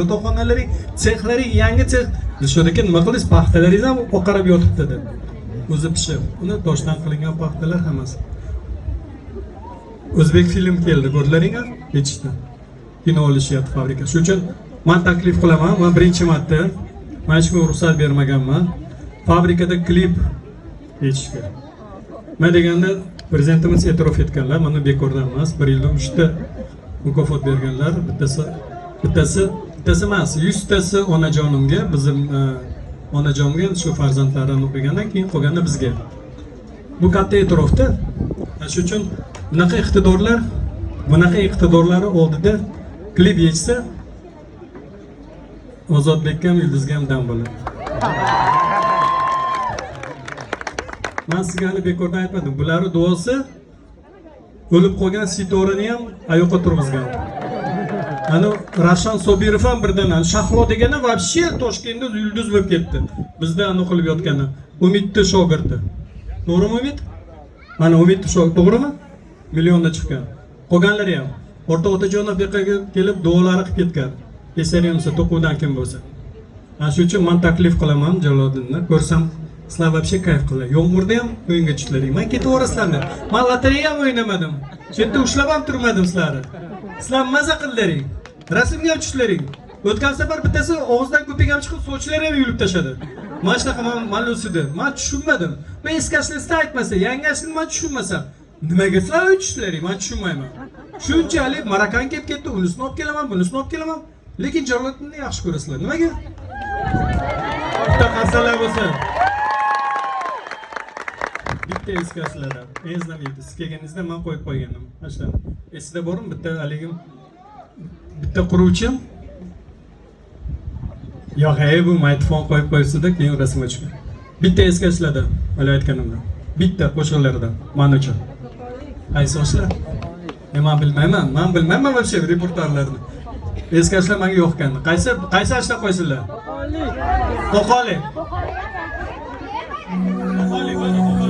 yotoqxonalaring, sexlaring, yangi sex. Dishadagi nima qilish, paxtalaringiz ham oqarib yotibdi dedi. O'zi pishib, uni toshdan qilingan paxtalar hammasi. O'zbek film keldi, ko'rdilaringlar? Ketishdi. Kino olishyapti fabrika. Shuning uchun men taklif qilaman, men birinchi marta mana shu ruxsat bermaganman. Fabrikada klip ketishga. Men deganda prezidentimiz e'tirof etganlar, mana bekordan emas, 1 yilda 3 ta mukofot berganlar. Bittasi emas, 100 tasi onajonimga, bizim onajonimga shu farzandlarini o'qigandan keyin qolganda bizga. Bu katta e'tirofda. Shuning uchun bunaqa iqtidorlari oldida klip yechsa, Ozodbekka ham Yulduzga ham dam bo'ladi. Men sizga hali bekordan aytmadim. Bularning duosi o'lib qolgan Sitorani ham ayoqqa turg'izgan. Ana Ravshan Sobirov ham birdan Shahlo degani вообще Toshkentda yulduz bo'lib ketdi. Bizda ana qilib yotgani Umidni shogirdi. To'g'rimi Umid? Mana Umidni shogirdi, to'g'rimi? Millionda chiqqan. Qolganlari ham O'rta Otajonov yoqaga kelib duolari qilib ketgan. Kesarimsa to'quvdan kim bo'lsa. Ana shuning uchun men taklif qilaman Jaloliddinni, ko'rsam sizlar вообще kayf qilinglar. Yomg'irda ham o'yinga tushlaring. Men ketaverasizlarmi? Men lotereya ham o'ynamadim. Shu yerda ushlab ham turmadim sizlarni. Sizlar maza qildilaring. Rasmga ham tushlaring. O'tgan safar bittasi og'izdan ko'pik ham chiqib, sochlari ham yulib tashadi. Mana shunaqa ma'lusida. Men tushunmadim. Men eski ashlasida aytmasa, yangi aslini men tushunmasam, nimaga sizlar tushlaring? Men tushunmayman. Shunchalik Marakan kelib ketdi, unisini olib kelaman, bunisini olib kelaman. Lekin Jaloliddinni yaxshi ko'rasizlar. Nimaga? Bitta qarsalar bo'lsa. Bitta eski ashlardan. Eznamaydi. Siz kelganingizda men qo'yib qo'ygandim. Ashlar. Esida bormi? Bitta haligim bitta quruvchim. Yo'q, bu maytfon qo'yib qo'ysida keyin rasmga tushgan. Bitta eski ashlardan, hali aytganimda. Bitta qo'shiqlardan men uchun. Qaysi ashlar? Men bilmayman. Men bilmayman вообще reportajlarni. Eski ashlar menga yo'qkan. Qaysi ashlar qo'ysinlar? Qo'qoli. Qo'qoli.